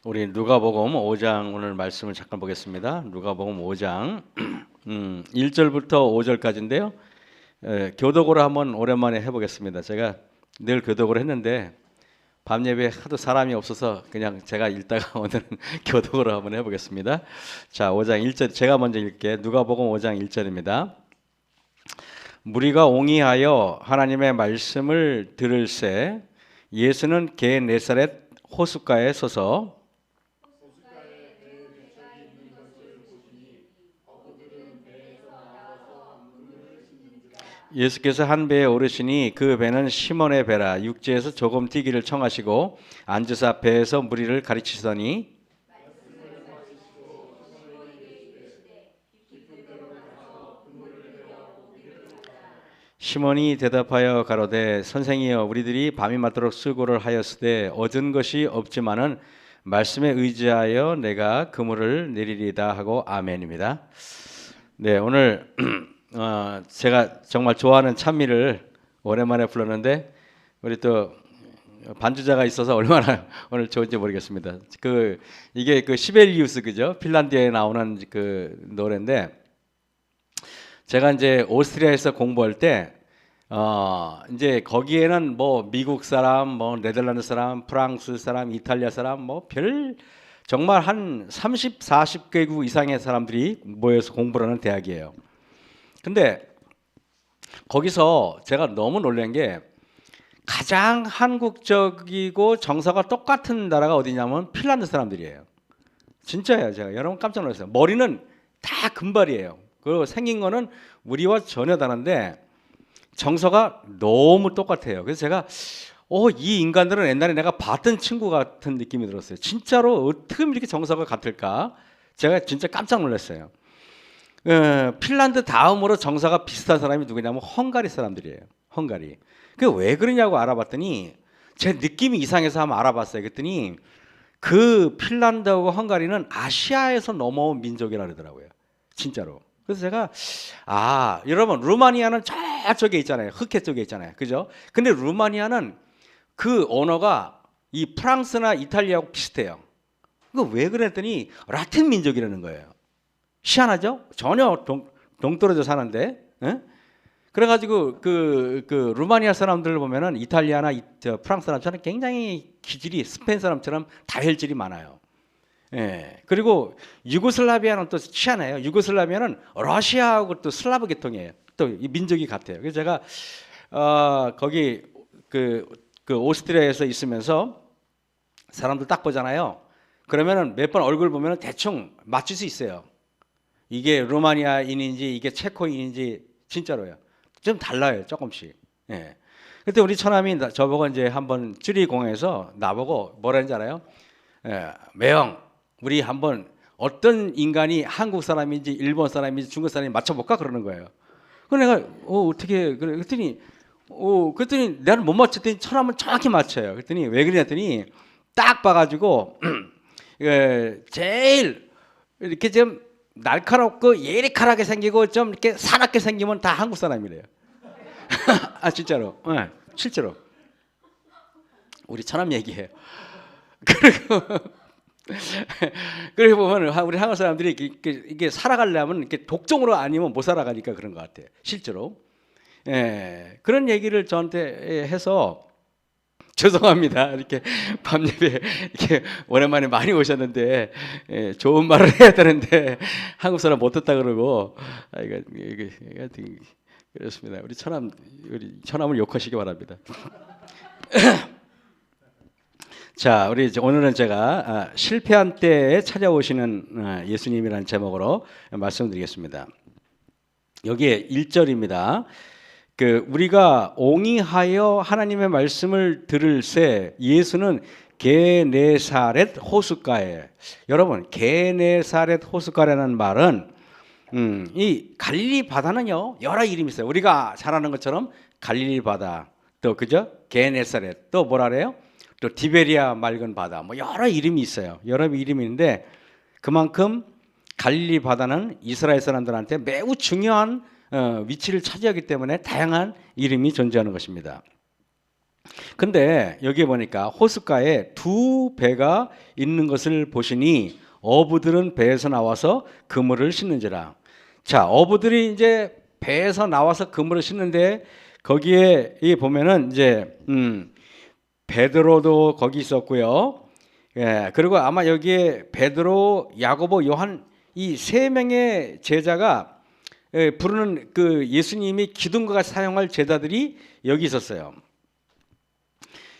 우리 누가복음 5장 오늘 말씀을 잠깐 보겠습니다. 누가복음 5장 1절부터 5절까지인데요. 교독으로 한번 오랜만에 해보겠습니다. 제가 늘 교독으로 했는데 밤 예배에 하도 사람이 없어서 그냥 제가 읽다가 오늘은 교독으로 한번 해보겠습니다. 자, 5장 1절 제가 먼저 읽게. 누가복음 5장 1절입니다. 무리가 옹이하여 하나님의 말씀을 들을새 예수는 게네사렛 호숫가에 서서 예수께서 한 배에 오르시니 그 배는 시몬의 배라. 육지에서 조금 뛰기를 청하시고 앉으사 배에서 무리를 가르치시더니 시몬이 대답하여 가로되 선생이여 우리들이 밤이 맞도록 수고를 하였으되 얻은 것이 없지만은 말씀에 의지하여 내가 그물을 내리리다 하고 아멘입니다. 네, 오늘 제가 정말 좋아하는 찬미를 오랜만에 불렀는데 우리 또 반주자가 있어서 얼마나 오늘 좋은지 모르겠습니다. 이게 시벨리우스 그죠? 핀란드에 나오는 그 노래인데 제가 이제 오스트리아에서 공부할 때 이제 거기에는 뭐 미국 사람, 뭐 네덜란드 사람, 프랑스 사람, 이탈리아 사람 뭐 정말 한 30, 40개국 이상의 사람들이 모여서 공부를 하는 대학이에요. 근데 거기서 제가 너무 놀란 게 가장 한국적이고 정서가 똑같은 나라가 어디냐면 핀란드 사람들이에요. 진짜예요. 제가 여러분 깜짝 놀랐어요. 머리는 다 금발이에요. 그리고 생긴 거는 우리와 전혀 다른데 정서가 너무 똑같아요. 그래서 제가 이 인간들은 옛날에 내가 봤던 친구 같은 느낌이 들었어요. 진짜로 어떻게 이렇게 정서가 같을까? 제가 진짜 깜짝 놀랐어요. 핀란드 다음으로 정서가 비슷한 사람이 누구냐면 헝가리 사람들이에요. 헝가리. 그 왜 그러냐고 알아봤더니 제 느낌이 이상해서 한번 알아봤어요. 그랬더니 그 핀란드하고 헝가리는 아시아에서 넘어온 민족이라 그러더라고요. 진짜로. 그래서 제가 여러분 루마니아는 저쪽에 있잖아요. 흑해 쪽에 있잖아요. 그죠? 근데 루마니아는 그 언어가 이 프랑스나 이탈리아하고 비슷해요. 그 왜 그랬더니 라틴 민족이라는 거예요. 희한하죠? 전혀 동떨어져 사는데, 그래가지고 그 루마니아 사람들을 보면은 이탈리아나 프랑스 사람처럼 굉장히 기질이 스페인 사람처럼 다혈질이 많아요. 예. 그리고 유고슬라비아는 또 희한해요. 유고슬라비아는 러시아하고 또 슬라브 계통이에요. 또 이 민족이 같아요. 그래서 제가 거기 그 오스트리아에서 있으면서 사람들 딱 보잖아요. 그러면은 몇 번 얼굴 보면은 대충 맞출 수 있어요. 이게 루마니아인인지 이게 체코인인지 진짜로요. 좀 달라요, 조금씩. 예. 그때 우리 처남이 저보고 이제 한번 쭈리공에서 나보고 뭐라 했는지 알아요? 매형, 우리 한번 어떤 인간이 한국 사람인지 일본 사람인지 중국 사람인지 맞춰볼까 그러는 거예요. 그래서 내가 어떻게 그래? 그랬더니 나는 못 맞췄더니 처남은 정확히 맞춰요. 그랬더니 왜 그랬더니 딱 봐가지고 제일 이렇게 좀 날카롭고 예리하게 생기고 좀 이렇게 사납게 생기면 다 한국 사람이래요. 진짜로. 네, 실제로. 우리 처남 얘기해요. 그리고 보면 우리 한국 사람들이 이게 살아가려면 이렇게 독종으로 아니면 못 살아가니까 그런 것 같아요. 실제로. 예, 그런 얘기를 저한테 해서 죄송합니다. 이렇게 밤 예배 이렇게 오랜만에 많이 오셨는데 좋은 말을 해야 되는데 한국 사람 못 듣다 그러고 이게 그렇습니다. 우리 처남을 욕하시기 바랍니다. 자, 오늘은 제가 실패한 때에 찾아오시는 예수님이라는 제목으로 말씀드리겠습니다. 여기에 1절입니다. 우리가 옹이하여 하나님의 말씀을 들을새 예수는 게네사렛 호숫가에. 여러분, 게네사렛 호숫가라는 말은 이 갈릴리 바다는요 여러 이름이 있어요. 우리가 잘 아는 것처럼 갈릴리 바다, 또 그죠? 게네사렛, 또 뭐라 그래요? 또 디베리아 맑은 바다, 뭐 여러 이름이 있어요. 여러 이름이 있는데 그만큼 갈릴리 바다는 이스라엘 사람들한테 매우 중요한 위치를 차지하기 때문에 다양한 이름이 존재하는 것입니다. 근데 여기 보니까 호숫가에 두 배가 있는 것을 보시니 어부들은 배에서 나와서 그물을 싣는지라. 자, 어부들이 이제 배에서 나와서 그물을 싣는데 거기에 이 보면은 이제 베드로도 거기 있었고요. 예, 그리고 아마 여기에 베드로, 야고보, 요한 이 세 명의 제자가 부르는 그 예수님이 기둥과 같이 사용할 제자들이 여기 있었어요.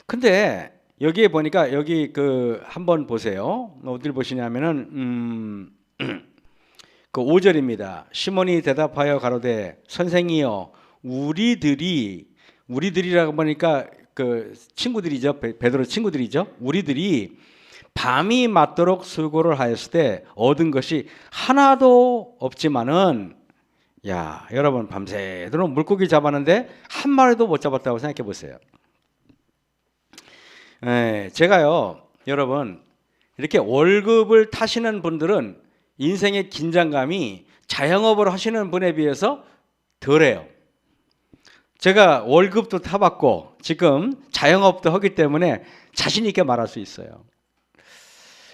근데 여기에 보니까 여기 그 한번 보세요. 어디를 보시냐면은 그 5절입니다. 시몬이 대답하여 가로되 선생이여 우리들이라고 보니까 그 친구들이죠. 베드로 친구들이죠. 우리들이 밤이 맞도록 수고를 하였을 때 얻은 것이 하나도 없지만은 야, 여러분 밤새도록 물고기 잡았는데 한 마리도 못 잡았다고 생각해 보세요. 제가요, 여러분 이렇게 월급을 타시는 분들은 인생의 긴장감이 자영업을 하시는 분에 비해서 덜해요. 제가 월급도 타봤고 지금 자영업도 하기 때문에 자신 있게 말할 수 있어요.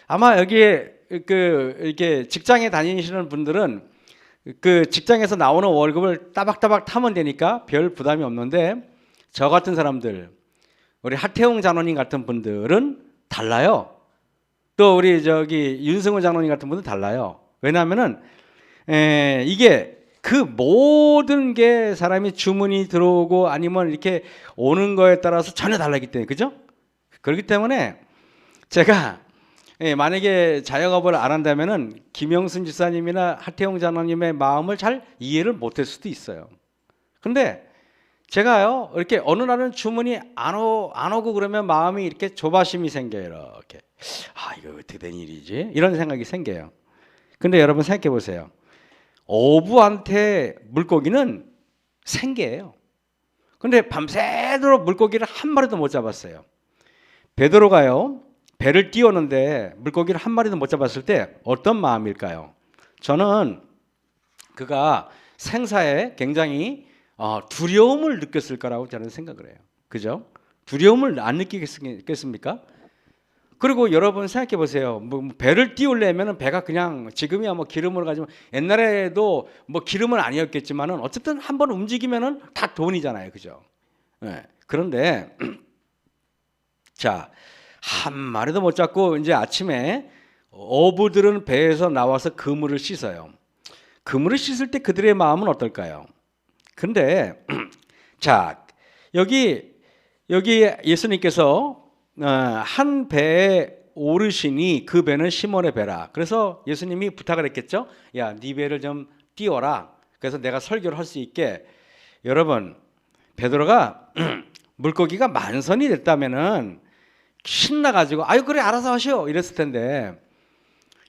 아마 여기에 이렇게 직장에 다니시는 분들은 그 직장에서 나오는 월급을 따박따박 타면 되니까 별 부담이 없는데 저 같은 사람들, 우리 하태웅 장로님 같은 분들은 달라요. 또 우리 윤승호 장로님 같은 분들은 달라요. 왜냐하면은 이게 그 모든 게 사람이 주문이 들어오고 아니면 이렇게 오는 거에 따라서 전혀 달라기 때문에, 그죠? 그렇기 때문에 제가 만약에 자영업을 안 한다면은 김영순 지사님이나 하태웅 장로님의 마음을 잘 이해를 못할 수도 있어요. 근데 제가요 이렇게 어느 날은 주문이 안 오고 그러면 마음이 이렇게 조바심이 생겨요. 이렇게 이거 어떻게 된 일이지? 이런 생각이 생겨요. 근데 여러분 생각해 보세요. 어부한테 물고기는 생계예요. 근데 밤새도록 물고기를 한 마리도 못 잡았어요. 베드로가요 배를 띄웠는데 물고기를 한 마리도 못 잡았을 때 어떤 마음일까요? 저는 그가 생사에 굉장히 두려움을 느꼈을 거라고 저는 생각을 해요. 그죠? 두려움을 안 느끼겠습니까? 그리고 여러분 생각해 보세요. 배를 띄우려면 배가 그냥 지금이야 뭐 기름을 가지고 옛날에도 뭐 기름은 아니었겠지만은 어쨌든 한번 움직이면은 다 돈이잖아요. 그죠? 네. 그런데 자, 한 마리도 못 잡고 이제 아침에 어부들은 배에서 나와서 그물을 씻어요. 그물을 씻을 때 그들의 마음은 어떨까요? 근데 자, 여기 예수님께서 한 배에 오르시니 그 배는 시몬의 배라. 그래서 예수님이 부탁을 했겠죠. 야, 네 배를 좀 띄워라. 그래서 내가 설교를 할 수 있게. 여러분, 베드로가 물고기가 만선이 됐다면은 신나가지고 아유 그래 알아서 하시오 이랬을 텐데,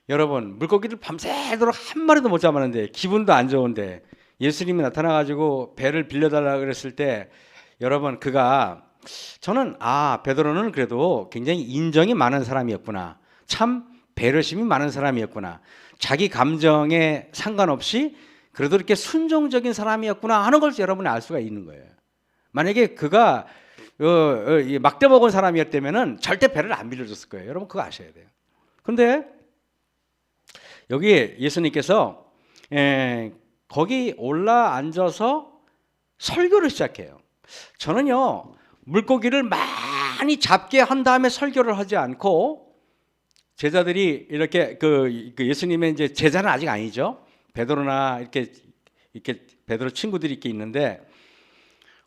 여러분 물고기를 밤새도록 한 마리도 못 잡았는데 기분도 안 좋은데 예수님이 나타나가지고 배를 빌려달라 그랬을 때, 여러분 저는 베드로는 그래도 굉장히 인정이 많은 사람이었구나, 참 배려심이 많은 사람이었구나, 자기 감정에 상관없이 그래도 이렇게 순종적인 사람이었구나 하는 걸 여러분이 알 수가 있는 거예요. 만약에 그가 막대 먹은 사람이었다면은 절대 배를 안 빌려줬을 거예요. 여러분 그거 아셔야 돼요. 근데 여기 예수님께서 거기 올라 앉아서 설교를 시작해요. 저는요 물고기를 많이 잡게 한 다음에 설교를 하지 않고, 제자들이 이렇게 그 예수님의 이제 제자는 아직 아니죠. 베드로나 이렇게 베드로 친구들이 이렇게 있는데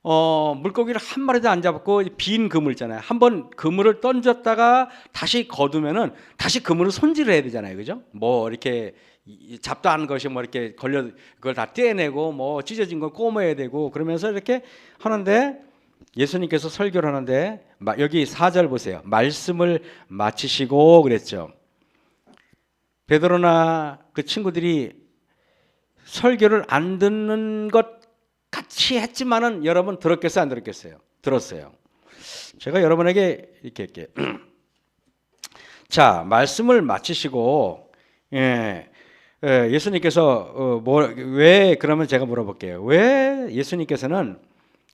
물고기를 한 마리도 안 잡고 빈 그물 있잖아요. 한번 그물을 던졌다가 다시 거두면은 다시 그물을 손질을 해야 되잖아요. 그죠? 뭐 이렇게 잡다 하는 것이 뭐 이렇게 걸려 그걸 다 떼내고 뭐 찢어진 걸 꼬매야 되고 그러면서 이렇게 하는데, 예수님께서 설교를 하는데 여기 4절 보세요. 말씀을 마치시고 그랬죠. 베드로나 그 친구들이 설교를 안 듣는 것 같이 했지만은 여러분 들었겠어요, 안 들었겠어요? 들었어요. 제가 여러분에게 이렇게 자, 말씀을 마치시고 예수님께서 왜 그러면 제가 물어볼게요. 왜 예수님께서는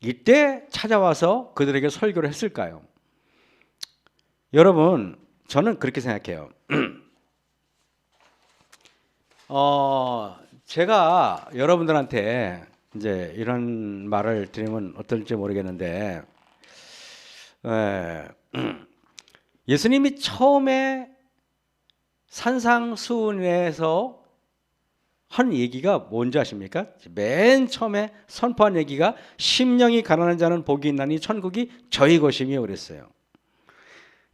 이때 찾아와서 그들에게 설교를 했을까요? 여러분, 저는 그렇게 생각해요. 제가 여러분들한테 이제 이런 말을 드리면 어떨지 모르겠는데, 예수님이 처음에 산상수훈에서 한 얘기가 뭔지 아십니까? 맨 처음에 선포한 얘기가 심령이 가난한 자는 복이 있나니 천국이 저희 것이며 그랬어요.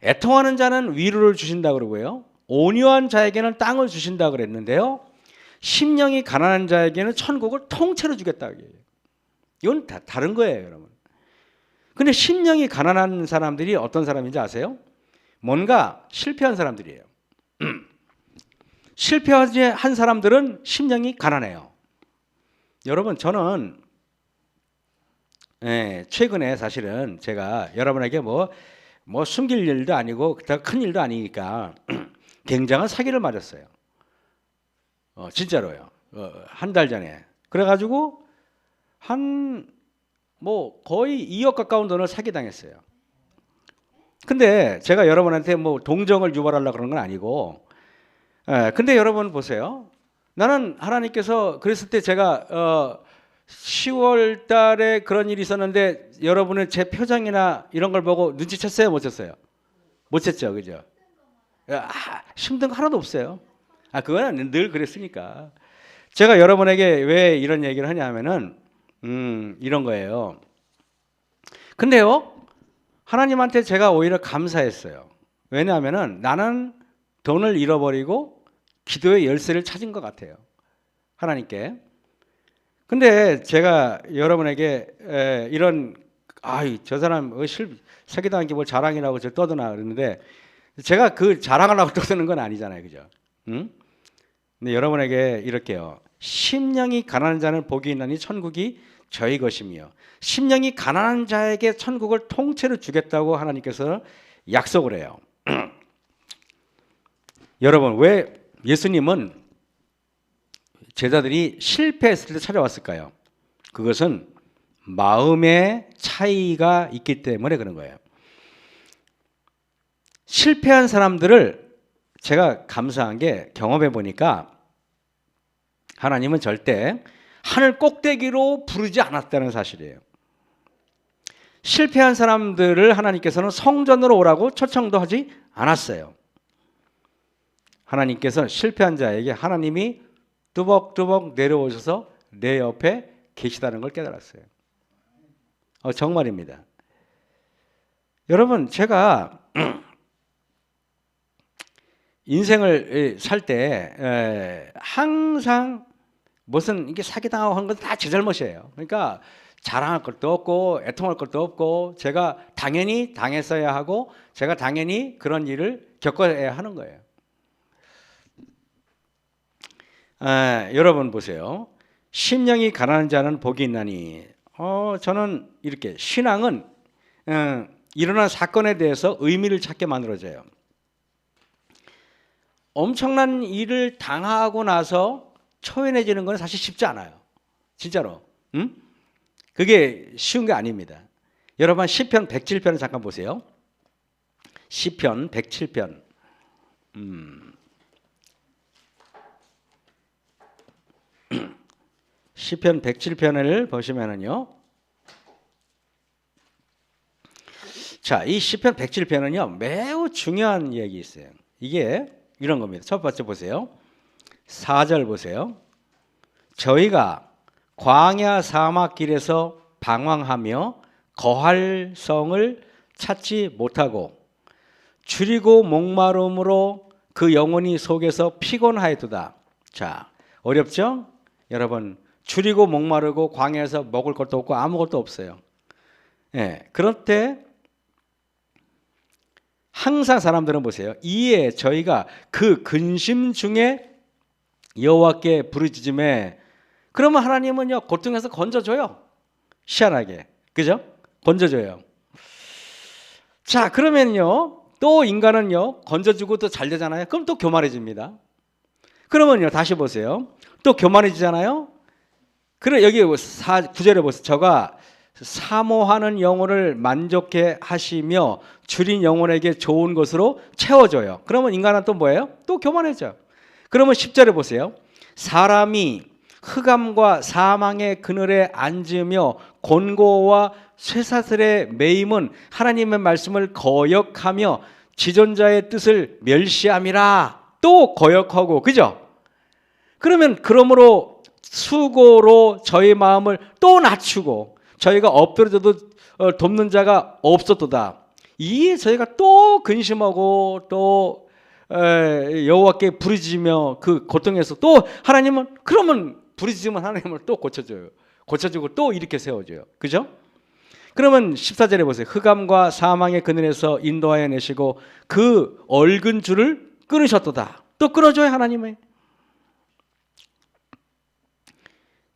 애통하는 자는 위로를 주신다 그러고요. 온유한 자에게는 땅을 주신다 그랬는데요. 심령이 가난한 자에게는 천국을 통째로 주겠다. 이건 다른 거예요, 여러분. 근데 심령이 가난한 사람들이 어떤 사람인지 아세요? 뭔가 실패한 사람들이에요. 실패한 사람들은 심령이 가난해요. 여러분, 저는 최근에 사실은 제가 여러분에게 뭐 숨길 일도 아니고 큰 일도 아니니까 굉장한 사기를 맞았어요. 진짜로요. 한 달 전에. 그래가지고 거의 2억 가까운 돈을 사기당했어요. 근데 제가 여러분한테 뭐 동정을 유발하려고 그런 건 아니고, 근데 여러분 보세요. 나는 하나님께서 그랬을 때 제가 10월 달에 그런 일이 있었는데 여러분은 제 표정이나 이런 걸 보고 눈치챘어요? 못 챘어요? 못 챘죠, 그죠? 힘든 거 하나도 없어요. 그건 늘 그랬으니까. 제가 여러분에게 왜 이런 얘기를 하냐면은 이런 거예요. 근데요, 하나님한테 제가 오히려 감사했어요. 왜냐하면은 나는 돈을 잃어버리고 기도의 열쇠를 찾은 것 같아요. 하나님께. 근데 제가 여러분에게 이런 저 사람 사기당한 게 뭘 자랑이라고 저 떠드나 그러는데 제가 그 자랑을 하고 떠드는 건 아니잖아요, 그죠? 응? 근데 여러분에게 이렇게요. 심령이 가난한 자는 복이 있나니 천국이 저희 것이며 심령이 가난한 자에게 천국을 통째로 주겠다고 하나님께서 약속을 해요. 여러분, 왜 예수님은 제자들이 실패했을 때 찾아왔을까요? 그것은 마음의 차이가 있기 때문에 그런 거예요. 실패한 사람들을 제가 감사한 게 경험해 보니까 하나님은 절대 하늘 꼭대기로 부르지 않았다는 사실이에요. 실패한 사람들을 하나님께서는 성전으로 오라고 초청도 하지 않았어요. 하나님께서 실패한 자에게 하나님이 뚜벅뚜벅 내려오셔서 내 옆에 계시다는 걸 깨달았어요. 정말입니다. 여러분, 제가 인생을 살 때 항상 무슨 이게 사기당하고 한 건 다 제 잘못이에요. 그러니까 자랑할 것도 없고 애통할 것도 없고 제가 당연히 당했어야 하고 제가 당연히 그런 일을 겪어야 하는 거예요. 여러분 보세요. 심령이 가난한 자는 복이 있나니. 저는 이렇게 신앙은 일어난 사건에 대해서 의미를 찾게 만들어져요. 엄청난 일을 당하고 나서 초연해지는 건 사실 쉽지 않아요. 진짜로. 그게 쉬운 게 아닙니다. 여러분 시편 107편을 잠깐 보세요. 시편 107편. 시편 107편을 보시면은요. 자, 이 시편 107편은요. 매우 중요한 이야기 있어요. 이게 이런 겁니다. 첫 번째 보세요. 4절 보세요. 저희가 광야 사막 길에서 방황하며 거할 성을 찾지 못하고 줄이고 목마름으로 그 영혼이 속에서 피곤하였도다. 자, 어렵죠? 여러분, 줄이고 목마르고 광야에서 먹을 것도 없고 아무것도 없어요. 그럴 때 항상 사람들은 보세요. 이에 저희가 그 근심 중에 여호와께 부르짖음에 그러면 하나님은요 고통에서 건져줘요. 희한하게, 그죠? 건져줘요. 자, 그러면요 또 인간은요 건져주고 또 잘 되잖아요. 그럼 또 교만해집니다. 그러면요 다시 보세요. 또 교만해지잖아요. 그래 여기 9절에 보세요. 저가 사모하는 영혼을 만족해 하시며 줄인 영혼에게 좋은 것으로 채워줘요. 그러면 인간은 또 뭐예요? 또 교만해져. 그러면 10절에 보세요. 사람이 흑암과 사망의 그늘에 앉으며 곤고와 쇠사슬에 매임은 하나님의 말씀을 거역하며 지존자의 뜻을 멸시함이라. 또 거역하고, 그죠? 그러므로 수고로 저희 마음을 또 낮추고 저희가 엎드려져도 돕는 자가 없었도다. 이에 저희가 또 근심하고 또 여호와께 부르짖으며 그 고통에서 또 하나님은, 그러면 부르짖으면 하나님을 또 고쳐주고 또 이렇게 세워줘요. 그죠? 그러면 14절에 보세요. 흑암과 사망의 그늘에서 인도하여 내시고 그 얽은 줄을 끊으셨도다. 또 끊어줘요, 하나님의.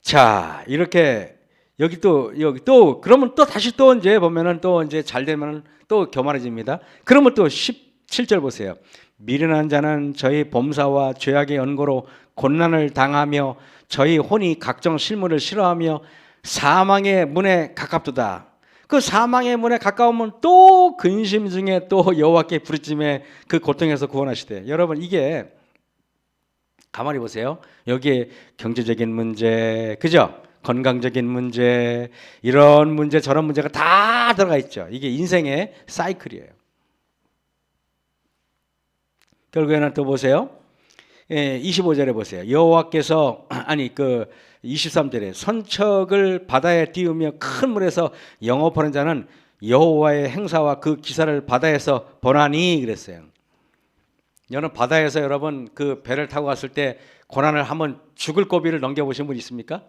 자, 이렇게 여기 또 그러면 또 다시 또 이제 보면은 또 이제 잘 되면은 또 교만해집니다. 그러면 또 17절 보세요. 미련한 자는 저희 범사와 죄악의 연고로 곤난을 당하며 저희 혼이 각종 실물을 싫어하며 사망의 문에 가깝도다. 그 사망의 문에 가까우면 또 근심 중에 또 여호와께 부르짖음에 그 고통에서 구원하시대. 여러분, 이게 가만히 보세요. 여기에 경제적인 문제, 그죠? 건강적인 문제, 이런 문제 저런 문제가 다 들어가 있죠. 이게 인생의 사이클이에요. 결국에는 또 보세요. 25절에 보세요. 여호와께서 23절에 선척을 바다에 띄우며 큰 물에서 영업하는 자는 여호와의 행사와 그 기사를 바다에서 보나니 그랬어요. 여러분, 바다에서 여러분 그 배를 타고 갔을 때 고난을 한번 죽을 고비를 넘겨보신 분 있습니까?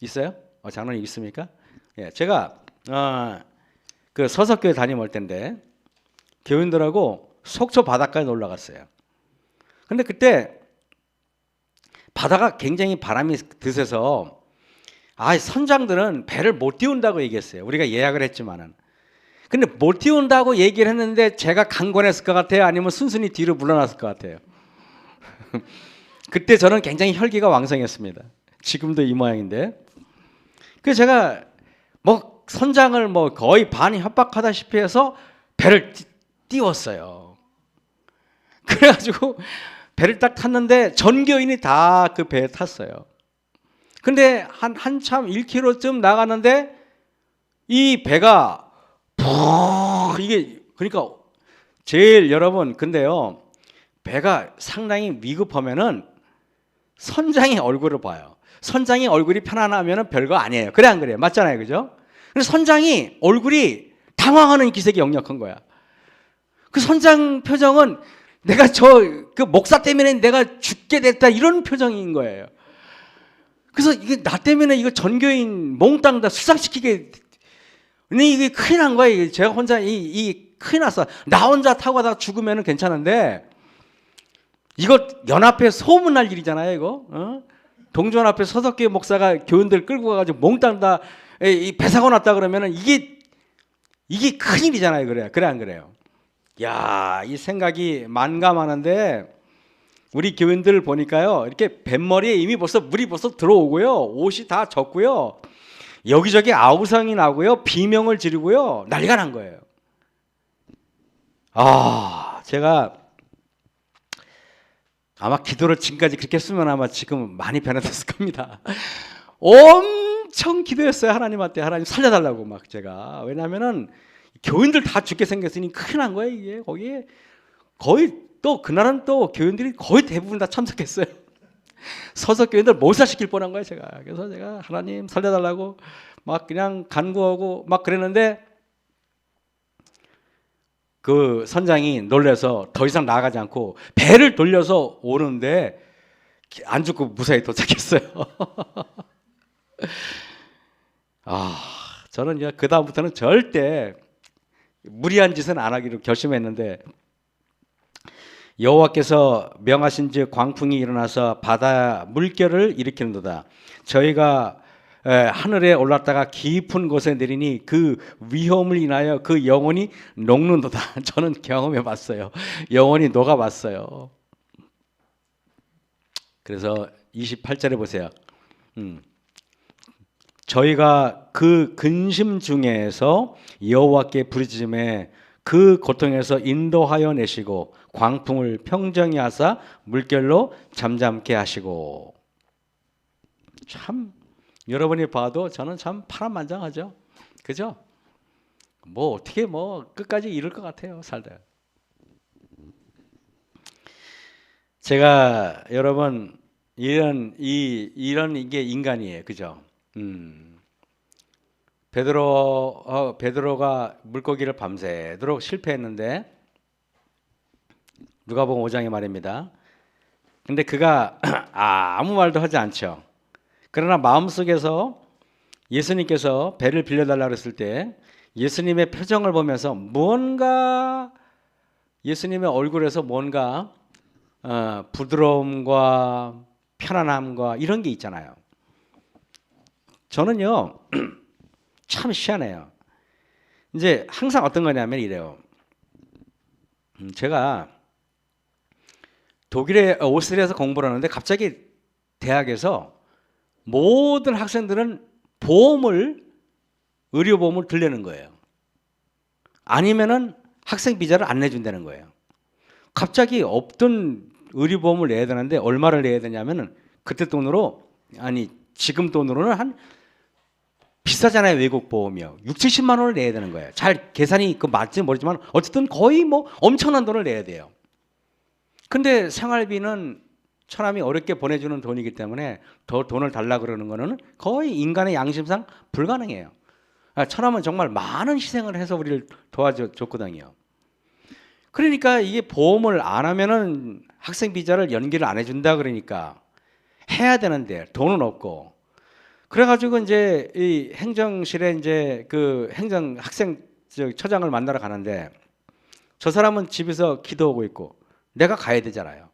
있어요? 장로님 있습니까? 예, 제가 그 서석교회 다녀올 때인데 교인들하고 속초 바닷가에 놀러 갔어요. 근데 그때 바다가 굉장히 바람이 드세서 선장들은 배를 못 띄운다고 얘기했어요. 우리가 예약을 했지만은. 근데 못 띄운다고 얘기를 했는데 제가 강권했을 것 같아요? 아니면 순순히 뒤로 물러났을 것 같아요? 그때 저는 굉장히 혈기가 왕성했습니다. 지금도 이 모양인데. 그래서 제가 선장을 거의 반이 협박하다시피 해서 배를 띄웠어요. 그래가지고 배를 딱 탔는데 전교인이 다 그 배에 탔어요. 근데 한참 1km쯤 나가는데 이 배가 이게 그러니까 제일 여러분 근데요, 배가 상당히 위급하면은 선장의 얼굴을 봐요. 선장이 얼굴이 편안하면은 별거 아니에요. 그래 안 그래요? 맞잖아요, 그죠? 근데 선장이 얼굴이 당황하는 기색이 역력한 거야. 그 선장 표정은 내가 그 목사 때문에 내가 죽게 됐다 이런 표정인 거예요. 그래서 이게 나 때문에 이거 전교인 몽땅 다 수상시키게, 근데 이게 큰일 난 거예요. 제가 혼자 큰일 났어. 나 혼자 타고 가다가 죽으면 괜찮은데 이거 연합회 소문 날 일이잖아요, 이거. 동전 앞에 서석교 목사가 교인들 끌고 가가지고 몽땅 다 배 사고 났다 그러면은 이게 큰일이잖아요. 그래 안 그래요? 야, 이 생각이 만감하는데 우리 교인들 보니까요, 이렇게 뱃머리에 이미 물이 벌써 들어오고요, 옷이 다 젖고요, 여기저기 아우성이 나고요, 비명을 지르고요, 난리가 난 거예요. 제가 아마 기도를 지금까지 그렇게 했으면 아마 지금 많이 변화됐을 겁니다. 엄청 기도했어요, 하나님한테. 하나님 살려달라고 막 제가. 왜냐하면은 교인들 다 죽게 생겼으니 큰일 난 거예요, 이게. 거기에 거의 또 그날은 또 교인들이 거의 대부분 다 참석했어요. 서석 교인들 몰살시킬 뻔한 거예요, 제가. 그래서 제가 하나님 살려달라고 막 그냥 간구하고 막 그랬는데 그 선장이 놀라서 더 이상 나가지 않고 배를 돌려서 오는데 안 죽고 무사히 도착했어요. 저는 이제 그 다음부터는 절대 무리한 짓은 안 하기로 결심했는데, 여호와께서 명하신즉 광풍이 일어나서 바다 물결을 일으키는도다. 저희가 하늘에 올랐다가 깊은 곳에 내리니 그 위험을 인하여 그 영혼이 녹는도다. 저는 경험해 봤어요. 영혼이 녹아 봤어요. 그래서 28절에 보세요. 저희가 그 근심 중에서 여호와께 부르짖음에 그 고통에서 인도하여 내시고 광풍을 평정히 하사 물결로 잠잠케 하시고. 참 여러분이 봐도 저는 참 파란만장하죠. 그죠? 뭐 어떻게 뭐 끝까지 이룰 것 같아요, 살다. 제가 여러분 이런 이게 인간이에요, 그죠? 베드로가 물고기를 밤새도록 실패했는데 누가복음 5장의 말입니다. 근데 그가 아무 말도 하지 않죠. 그러나 마음속에서 예수님께서 배를 빌려달라고 했을 때 예수님의 표정을 보면서 뭔가 예수님의 얼굴에서 뭔가 부드러움과 편안함과 이런 게 있잖아요. 저는요 참 희한해요. 이제 항상 어떤 거냐면 이래요. 제가 독일에 오스트리아에서 공부를 하는데 갑자기 대학에서 모든 학생들은 의료보험을 들려는 거예요. 아니면은 학생 비자를 안 내준다는 거예요. 갑자기 없던 의료보험을 내야 되는데 얼마를 내야 되냐면은 그때 돈으로 지금 돈으로는 한 비싸잖아요. 외국 보험이요. 6, 70만 원을 내야 되는 거예요. 잘 계산이 맞지 모르지만 어쨌든 거의 뭐 엄청난 돈을 내야 돼요. 근데 생활비는 처남이 어렵게 보내주는 돈이기 때문에 더 돈을 달라 그러는 거는 거의 인간의 양심상 불가능해요. 처남은 정말 많은 희생을 해서 우리를 도와줬거든요. 그러니까 이게 보험을 안 하면은 학생 비자를 연기를 안 해준다 그러니까 해야 되는데 돈은 없고. 그래가지고 이제 이 행정실에 이제 그 행정 학생 처장을 만나러 가는데 저 사람은 집에서 기도하고 있고 내가 가야 되잖아요.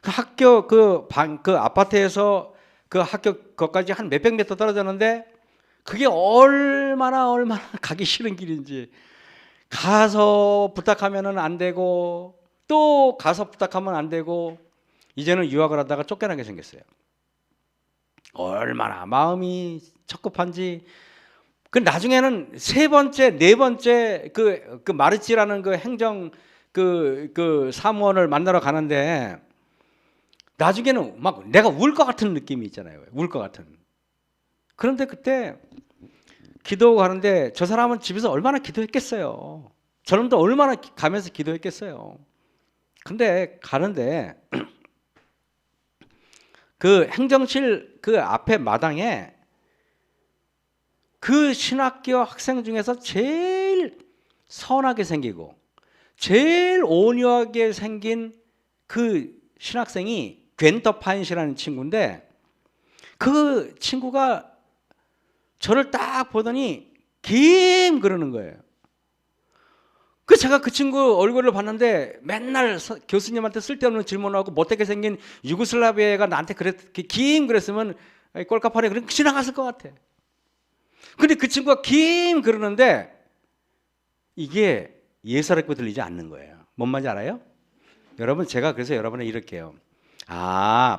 그 학교 그 아파트에서 그 학교 거기까지 한 몇백 미터 떨어졌는데 그게 얼마나 가기 싫은 길인지 가서 부탁하면은 안 되고 또 가서 부탁하면 안 되고 이제는 유학을 하다가 쫓겨나게 생겼어요. 얼마나 마음이 척급한지. 그 나중에는 세 번째, 네 번째 그 마르치라는 그 행정 그 사무원을 만나러 가는데 나중에는 막 내가 울 것 같은 느낌이 있잖아요. 울 것 같은. 그런데 그때 기도하고 가는데 저 사람은 집에서 얼마나 기도했겠어요. 저놈도 얼마나 가면서 기도했겠어요. 근데 가는데 그 행정실 그 앞에 마당에 그 신학교 학생 중에서 제일 선하게 생기고 제일 온유하게 생긴 그 신학생이 괜터 파인시라는 친구인데 그 친구가 저를 딱 보더니 김 그러는 거예요. 그 제가 그 친구 얼굴을 봤는데 맨날 교수님한테 쓸데없는 질문하고 못되게 생긴 유고슬라비아가 나한테 김 그랬으면 꼴값하네 그냥 지나갔을 것 같아. 근데 그 친구가 김 그러는데 이게 예사롭게 들리지 않는 거예요. 뭔 말인지 알아요? 여러분 제가 그래서 여러분에 이렇게 해요.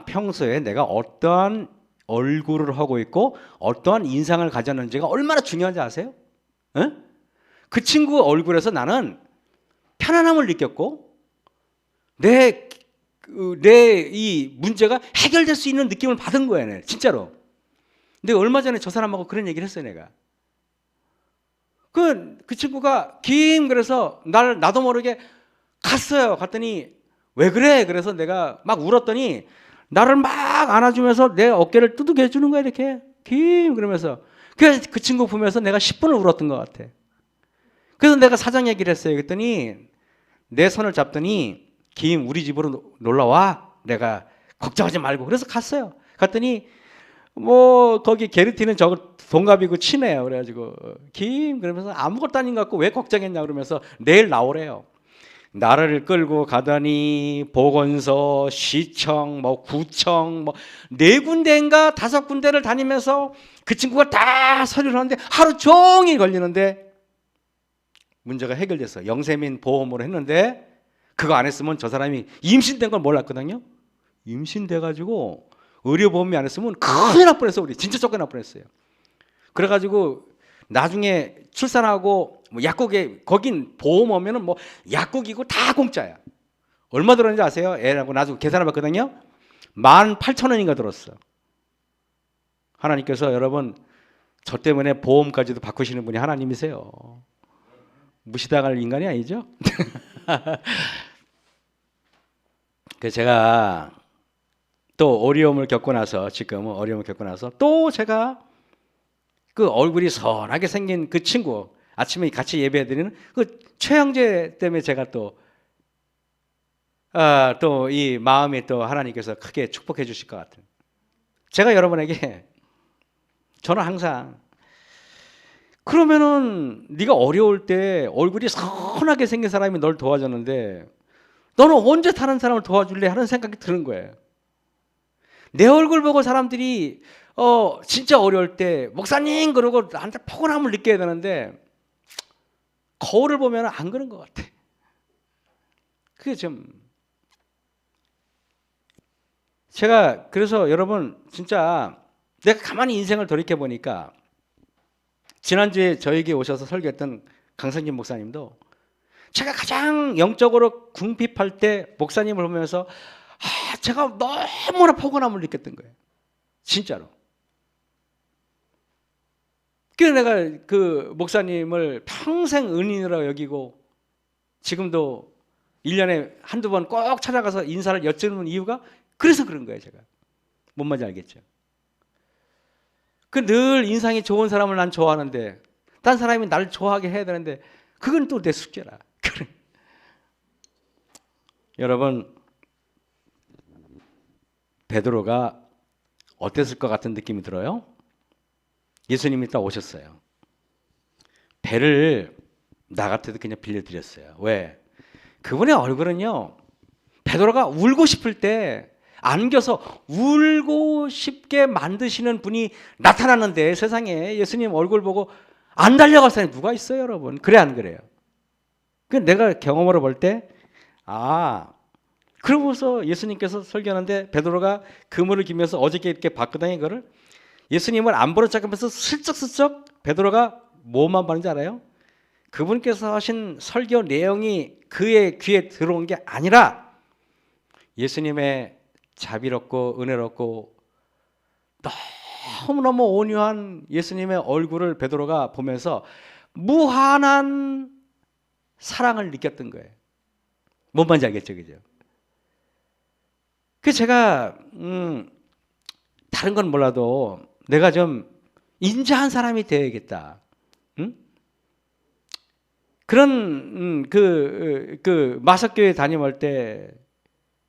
평소에 내가 어떠한 얼굴을 하고 있고 어떠한 인상을 가졌는지가 얼마나 중요한지 아세요? 에? 그 친구 얼굴에서 나는 편안함을 느꼈고 내 이 문제가 해결될 수 있는 느낌을 받은 거예요. 진짜로. 근데 얼마 전에 저 사람하고 그런 얘기를 했어요. 내가. 그 친구가 그래서 나도 모르게 갔어요. 갔더니 왜 그래? 그래서 내가 막 울었더니 나를 막 안아주면서 내 어깨를 두둑해 주는 거야. 이렇게 그러면서 그 친구 보면서 내가 10분을 울었던 것 같아. 그래서 내가 사정 얘기를 했어요. 그랬더니 내 손을 잡더니 우리 집으로 놀러 와. 내가 걱정하지 말고. 그래서 갔어요. 갔더니 뭐 거기 게르티는 저거 동갑이고 친해요. 그래가지고 그러면서 아무것도 아닌 것 같고 왜 걱정했냐 그러면서 내일 나오래요. 나를 끌고 가더니 보건소, 시청, 뭐 구청, 뭐 4군데인가 5군데를 다니면서 그 친구가 다 서류를 하는데 하루 종일 걸리는데 문제가 해결됐어. 영세민 보험으로 했는데 그거 안 했으면 저 사람이 임신된 걸 몰랐거든요. 임신돼가지고 의료보험이 안 했으면 큰일 날 뻔했어. 우리 진짜 쫓겨날 뻔했어요. 그래가지고 나중에 출산하고 뭐 약국에 거긴 보험 오면은 뭐 약국이고 다 공짜야. 얼마 들었는지 아세요? 애라고 나중에 계산해봤거든요. 18,000원인가 들었어. 하나님께서 여러분 저 때문에 보험까지도 바꾸시는 분이 하나님이세요. 무시당할 인간이 아니죠? 그 제가 또 어려움을 겪고 나서 지금은 어려움을 겪고 나서 또 제가 그 얼굴이 선하게 생긴 그 친구 아침에 같이 예배드리는 그 최영재 때문에 제가 또 이 마음이 또 하나님께서 크게 축복해 주실 것 같아요. 제가 여러분에게 저는 항상 그러면은 네가 어려울 때 얼굴이 선하게 생긴 사람이 널 도와줬는데 너는 언제 다른 사람을 도와줄래 하는 생각이 드는 거예요. 내 얼굴 보고 사람들이 진짜 어려울 때 목사님 그러고 나한테 포근함을 느껴야 되는데 거울을 보면 안 그런 것 같아. 그게 좀 제가 그래서 여러분 진짜 내가 가만히 인생을 돌이켜 보니까 지난주에 저에게 오셔서 설교했던 강성진 목사님도 제가 가장 영적으로 궁핍할 때 목사님을 보면서 제가 너무나 포근함을 느꼈던 거예요. 진짜로. 그래서 내가 그 목사님을 평생 은인이라고 여기고 지금도 1년에 한두 번 꼭 찾아가서 인사를 여쭈는 이유가 그래서 그런 거예요. 제가 뭔 말인지 알겠죠? 그 늘 인상이 좋은 사람을 난 좋아하는데 딴 사람이 나를 좋아하게 해야 되는데 그건 또 내 숙제라. 여러분 베드로가 어땠을 것 같은 느낌이 들어요? 예수님이 딱 오셨어요. 배를 나 같아도 그냥 빌려드렸어요. 왜? 그분의 얼굴은요 베드로가 울고 싶을 때 안겨서 울고 싶게 만드시는 분이 나타났는데 세상에 예수님 얼굴 보고 안 달려갈 사람이 누가 있어요, 여러분? 그래 안 그래요? 그 내가 경험으로 볼 때 그러고서 예수님께서 설교하는데 베드로가 그물을 기면서 어저께 이렇게 봤거든요. 이거를 예수님을 안 보는 척하면서 슬쩍슬쩍 베드로가 뭐만 봤는지 알아요? 그분께서 하신 설교 내용이 그의 귀에 들어온 게 아니라 예수님의 자비롭고 은혜롭고 너무너무 온유한 예수님의 얼굴을 베드로가 보면서 무한한 사랑을 느꼈던 거예요. 뭔 말인지 알겠죠? 그죠? 그래서 제가 다른 건 몰라도 내가 좀 인자한 사람이 되어야겠다. 그런 그 마석교회 다녀올 때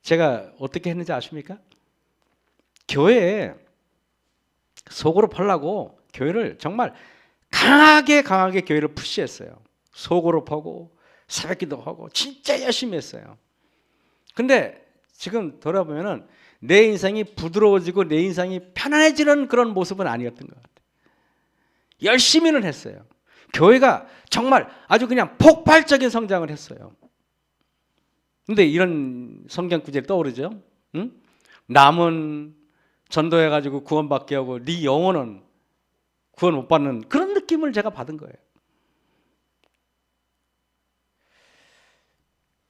제가 어떻게 했는지 아십니까? 교회에 속으로 팔라고 교회를 정말 강하게 교회를 푸시했어요. 속으로 파고 새벽기도 하고 진짜 열심히 했어요. 근데 지금 돌아보면은 내 인생이 부드러워지고 내 인생이 편안해지는 그런 모습은 아니었던 것 같아요. 열심히는 했어요. 교회가 정말 아주 그냥 폭발적인 성장을 했어요. 근데 이런 성경 구절이 떠오르죠. 응? 남은 전도해가지고 구원받게 하고 네 영혼은 구원 못 받는 그런 느낌을 제가 받은 거예요.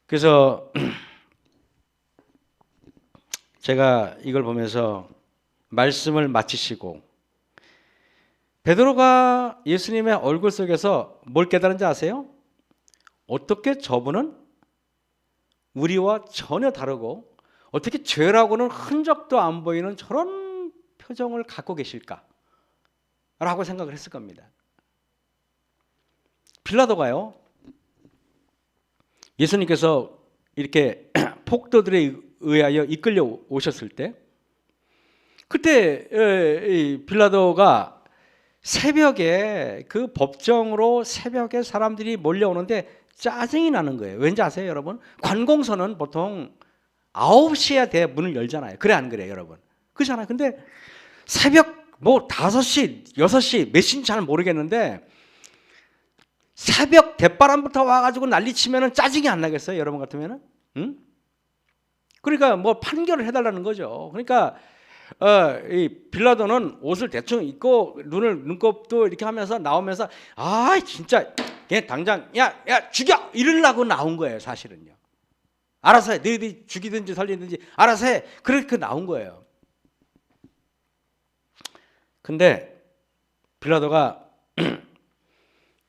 그래서 제가 이걸 보면서 말씀을 마치시고 베드로가 예수님의 얼굴 속에서 뭘 깨달은지 아세요? 어떻게 저분은 우리와 전혀 다르고 어떻게 죄라고는 흔적도 안 보이는 저런 표정을 갖고 계실까? 라고 생각을 했을 겁니다. 빌라도가요, 예수님께서 이렇게 폭도들에 의하여 이끌려 오셨을 때 그때 빌라도가 새벽에 그 법정으로 새벽에 사람들이 몰려오는데 짜증이 나는 거예요. 왠지 아세요, 여러분? 관공서는 보통 9시에 돼 문을 열잖아요. 그래 안 그래요, 여러분? 그렇잖아요. 근데 새벽 뭐 5시, 6시 몇 시인지 잘 모르겠는데 새벽 대바람부터 와가지고 난리치면은 짜증이 안 나겠어요, 여러분 같으면은? 응? 그러니까 뭐 판결을 해달라는 거죠. 그러니까 이 빌라도는 옷을 대충 입고 눈곱도 이렇게 하면서 나오면서 진짜 걔 당장 야 죽여 이러려고 나온 거예요. 사실은요. 알아서 해. 너희들이 죽이든지 살리든지 알아서 해. 그렇게 나온 거예요. 근데 빌라도가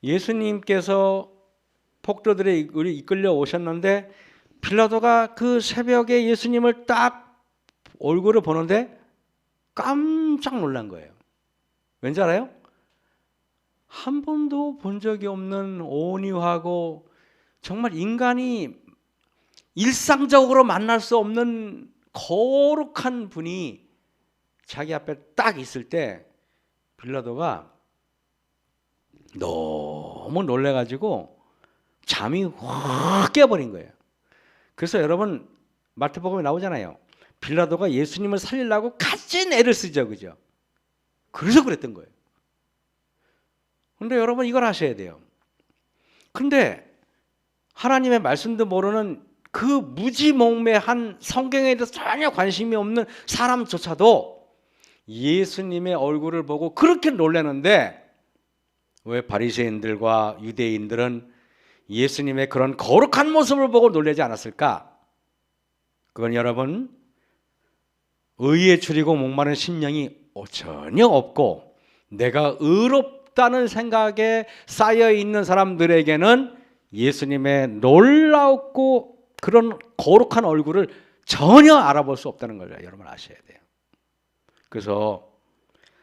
예수님께서 폭도들에 이끌려 오셨는데 빌라도가 그 새벽에 예수님을 딱 얼굴을 보는데 깜짝 놀란 거예요. 왠지 알아요? 한 번도 본 적이 없는 온유하고 정말 인간이 일상적으로 만날 수 없는 거룩한 분이 자기 앞에 딱 있을 때 빌라도가 너무 놀래가지고 잠이 확 깨버린 거예요. 그래서 여러분 마태복음에 나오잖아요. 빌라도가 예수님을 살리려고 갖진 애를 쓰죠, 그죠? 그래서 그랬던 거예요. 근데 여러분 이걸 아셔야 돼요. 근데 하나님의 말씀도 모르는 그 무지몽매한 성경에 대해서 전혀 관심이 없는 사람조차도 예수님의 얼굴을 보고 그렇게 놀라는데 왜 바리새인들과 유대인들은 예수님의 그런 거룩한 모습을 보고 놀라지 않았을까? 그건 여러분 의에 줄이고 목마른 심령이 전혀 없고 내가 의롭다는 생각에 쌓여 있는 사람들에게는 예수님의 놀랍고 그런 거룩한 얼굴을 전혀 알아볼 수 없다는 걸 여러분 아셔야 돼요. 그래서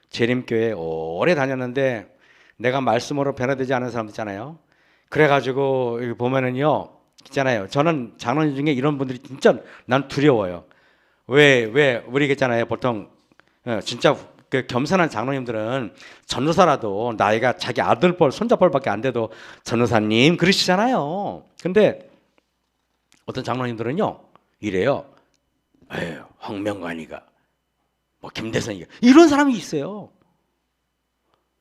재림교회 오래 다녔는데 내가 말씀으로 변화되지 않은 사람 있잖아요. 그래가지고 여기 보면은요 있잖아요. 저는 장로님 중에 이런 분들이 진짜 난 두려워요. 왜 우리 있잖아요. 보통 진짜 그 겸손한 장로님들은 전도사라도 나이가 자기 아들뻘 손자뻘밖에 안 돼도 전도사님 그러시잖아요. 근데 어떤 장로님들은요 이래요. 에휴, 황명관이가 뭐 김대성이가 이런 사람이 있어요.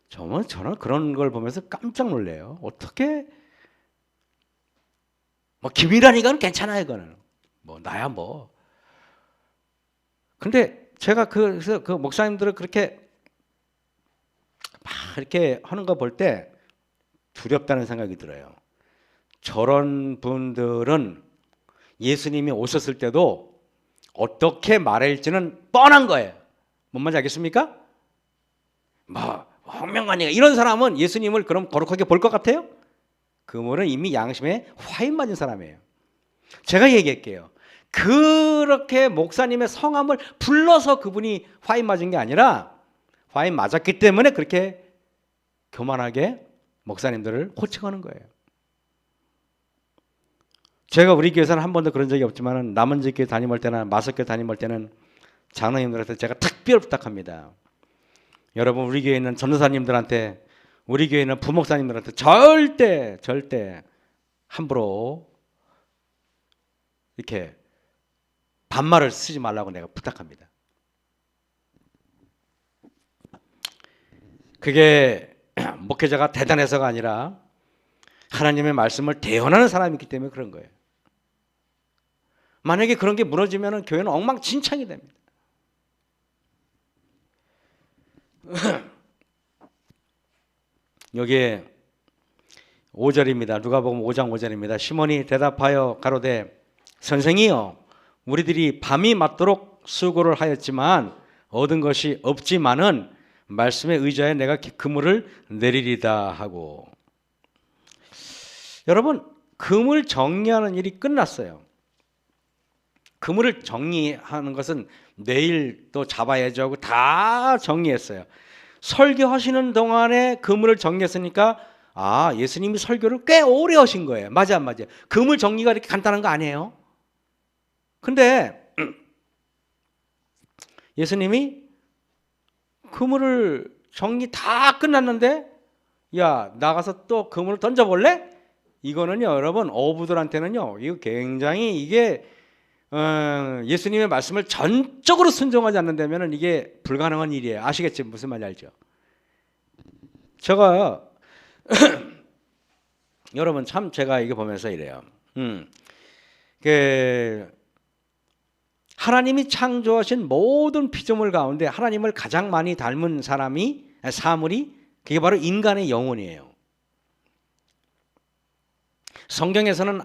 저는 그런 걸 보면서 깜짝 놀래요. 어떻게 뭐 김이라니까는 괜찮아요. 그거는 뭐 나야 뭐. 근데 제가 그래서 그 목사님들을 그렇게 막 이렇게 하는 거 볼 때 두렵다는 생각이 들어요. 저런 분들은 예수님이 오셨을 때도 어떻게 말할지는 뻔한 거예요. 뭔 말인지 알겠습니까? 뭐 황명관이가 이런 사람은 예수님을 그럼 거룩하게 볼 것 같아요? 그분은 이미 양심에 화인 맞은 사람이에요. 제가 얘기할게요. 그렇게 목사님의 성함을 불러서 그분이 화인 맞은 게 아니라 화인 맞았기 때문에 그렇게 교만하게 목사님들을 호칭하는 거예요. 제가 우리 교회에서는 한 번도 그런 적이 없지만 남원지교회 담임할 때나 마석교회 담임할 때는 장로님들한테 제가 특별 부탁합니다. 여러분 우리 교회에 있는 전도사님들한테 우리 교회에 있는 부목사님들한테 절대 함부로 이렇게 반말을 쓰지 말라고 내가 부탁합니다. 그게 목회자가 대단해서가 아니라 하나님의 말씀을 대언하는 사람이기 때문에 그런 거예요. 만약에 그런 게 무너지면 교회는 엉망진창이 됩니다. 여기에 5절입니다. 누가복음 5장 5절입니다. 시몬이 대답하여 가로되 선생이여 우리들이 밤이 맞도록 수고를 하였지만 얻은 것이 없지만은 말씀에 의지하여 내가 그물을 내리리다 하고. 여러분 그물 정리하는 일이 끝났어요. 그물을 정리하는 것은 내일 또 잡아야지 하고 다 정리했어요. 설교하시는 동안에 그물을 정리했으니까 예수님이 설교를 꽤 오래 하신 거예요. 맞아 안 맞아? 그물 정리가 이렇게 간단한 거 아니에요. 근데 예수님이 그물을 정리 다 끝났는데 야 나가서 또 그물을 던져볼래? 이거는요 여러분 어부들한테는요 이거 굉장히 이게 예수님의 말씀을 전적으로 순종하지 않는다면 이게 불가능한 일이에요. 아시겠지? 무슨 말인지 알죠? 제가 여러분 참 제가 이거 보면서 이래요. 하나님이 창조하신 모든 피조물 가운데 하나님을 가장 많이 닮은 사물이 그게 바로 인간의 영혼이에요. 성경에서는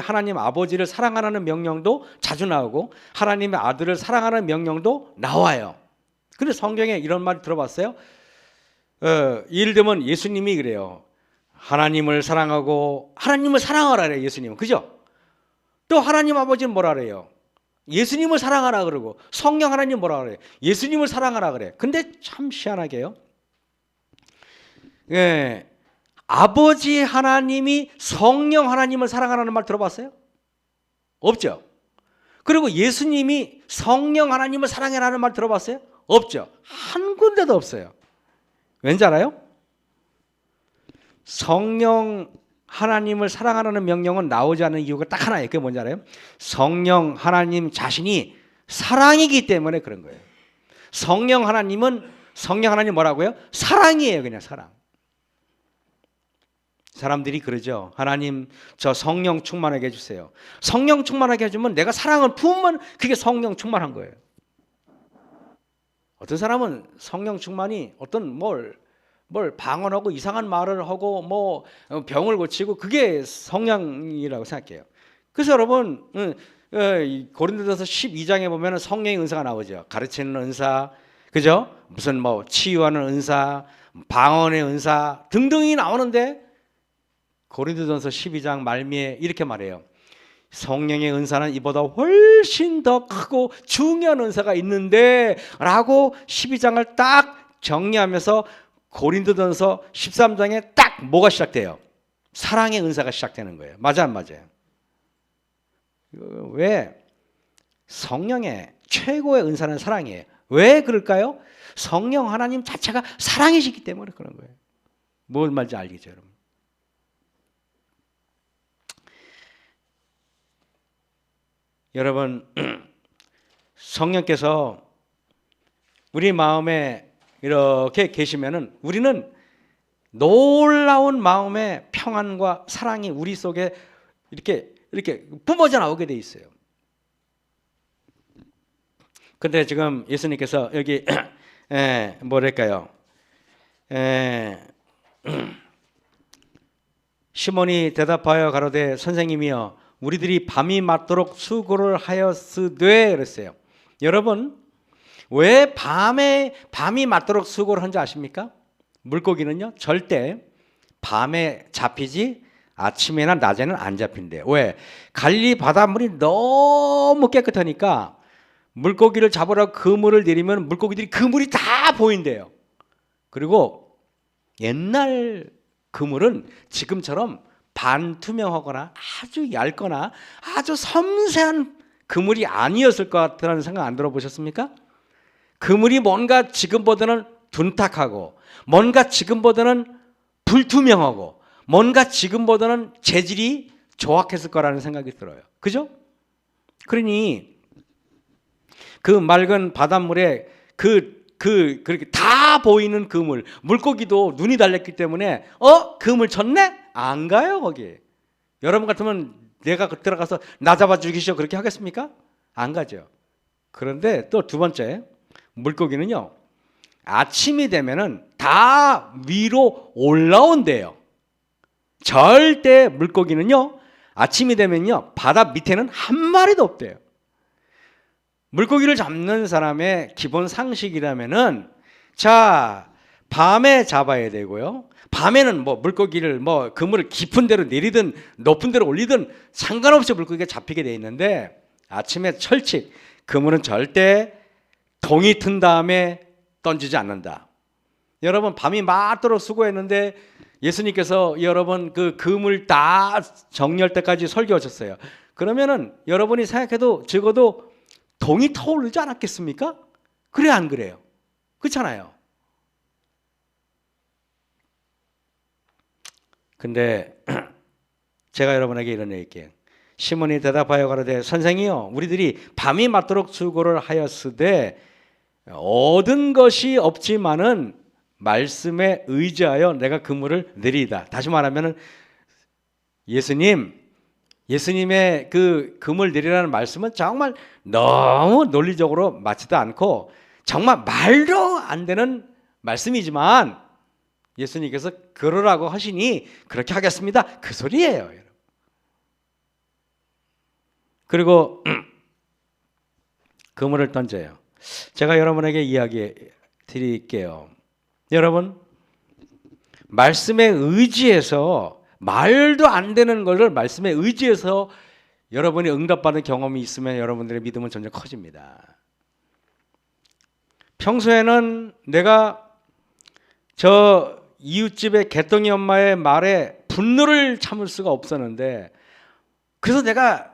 하나님 아버지를 사랑하라는 명령도 자주 나오고 하나님의 아들을 사랑하는 명령도 나와요. 근데 성경에 이런 말 들어봤어요? 예를 들면 예수님이 그래요. 하나님을 사랑하고 하나님을 사랑하라 그래요. 예수님은. 그죠? 또 하나님 아버지는 뭐라 그래요? 예수님을 사랑하라 그러고 성령 하나님 뭐라 그래요? 예수님을 사랑하라 그래. 근데 참 희한하게요. 아버지 하나님이 성령 하나님을 사랑하라는 말 들어봤어요? 없죠. 그리고 예수님이 성령 하나님을 사랑해라는 말 들어봤어요? 없죠. 한 군데도 없어요. 왠지 알아요? 성령 하나님을 사랑하라는 명령은 나오지 않는 이유가 딱 하나예요. 그게 뭔지 알아요? 성령 하나님 자신이 사랑이기 때문에 그런 거예요. 성령 하나님 뭐라고요? 사랑이에요. 그냥 사랑. 사람들이 그러죠. 하나님 저 성령 충만하게 해주세요. 성령 충만하게 해주면 내가 사랑을 품으면 그게 성령 충만한 거예요. 어떤 사람은 성령 충만이 어떤 뭘 방언하고 이상한 말을 하고 뭐 병을 고치고 그게 성령이라고 생각해요. 그래서 여러분 고린도전서 12장에 보면 성령의 은사가 나오죠. 가르치는 은사, 그죠? 무슨 뭐 치유하는 은사, 방언의 은사 등등이 나오는데 고린도전서 12장 말미에 이렇게 말해요. 성령의 은사는 이보다 훨씬 더 크고 중요한 은사가 있는데 라고 12장을 딱 정리하면서 고린도전서 13장에 딱 뭐가 시작돼요? 사랑의 은사가 시작되는 거예요. 맞아 안 맞아요? 왜? 성령의 최고의 은사는 사랑이에요. 왜 그럴까요? 성령 하나님 자체가 사랑이시기 때문에 그런 거예요. 뭘 말인지 알겠죠 여러분? 여러분 성령께서 우리 마음에 이렇게 계시면은 우리는 놀라운 마음의 평안과 사랑이 우리 속에 이렇게 뿜어져 나오게 돼 있어요. 근데 지금 예수님께서 여기 뭐랄까요? 시몬이 대답하여 가로되 선생님이여 우리들이 밤이 맞도록 수고를 하였으되 그랬어요. 여러분 왜 밤이 맞도록 수고를 한지 아십니까? 물고기는요 절대 밤에 잡히지 아침에나 낮에는 안 잡힌대요. 왜? 갈리 바닷물이 너무 깨끗하니까 물고기를 잡으라고 그물을 내리면 물고기들이 그물이 다 보인대요. 그리고 옛날 그물은 지금처럼 반투명하거나 아주 얇거나 아주 섬세한 그물이 아니었을 것 같다는 생각 안 들어보셨습니까? 그물이 뭔가 지금보다는 둔탁하고 뭔가 지금보다는 불투명하고 뭔가 지금보다는 재질이 조악했을 거라는 생각이 들어요. 그죠? 그러니 그 맑은 바닷물에 그렇게 다 보이는 그물, 물고기도 눈이 달렸기 때문에 그물 쳤네? 안 가요 거기. 여러분 같으면 내가 들어가서 나 잡아 주기시오 그렇게 하겠습니까? 안 가죠. 그런데 또 두 번째 물고기는요 아침이 되면은 다 위로 올라온대요. 절대 물고기는요 아침이 되면요 바다 밑에는 한 마리도 없대요. 물고기를 잡는 사람의 기본 상식이라면은 자 밤에 잡아야 되고요. 밤에는 뭐 물고기를 뭐 그물을 깊은 데로 내리든 높은 데로 올리든 상관없이 물고기가 잡히게 돼 있는데 아침에 철칙 그물은 절대 동이 튼 다음에 던지지 않는다. 여러분 밤이 맞도록 수고했는데 예수님께서 여러분 그 그물 다 정리할 때까지 설교하셨어요. 그러면은 여러분이 생각해도 적어도 동이 타오르지 않았겠습니까? 그래 안 그래요? 그렇잖아요. 근데 제가 여러분에게 이런 얘기할게요. 시몬이 대답하여 가로되 선생이여 우리들이 밤이 맞도록 수고를 하였으되 얻은 것이 없지만은 말씀에 의지하여 내가 그물을 내리이다. 다시 말하면 예수님 예수님의 그 금을 내리라는 말씀은 정말 너무 논리적으로 맞지도 않고 정말 말도 안 되는 말씀이지만 예수님께서 그러라고 하시니 그렇게 하겠습니다. 그 소리예요, 여러분. 그리고 그물을 던져요. 제가 여러분에게 이야기 드릴게요. 여러분, 말씀에 의지해서 말도 안 되는 것을 말씀에 의지해서 여러분이 응답받은 경험이 있으면 여러분들의 믿음은 점점 커집니다. 평소에는 내가 저 이웃집의 개똥이 엄마의 말에 분노를 참을 수가 없었는데, 그래서 내가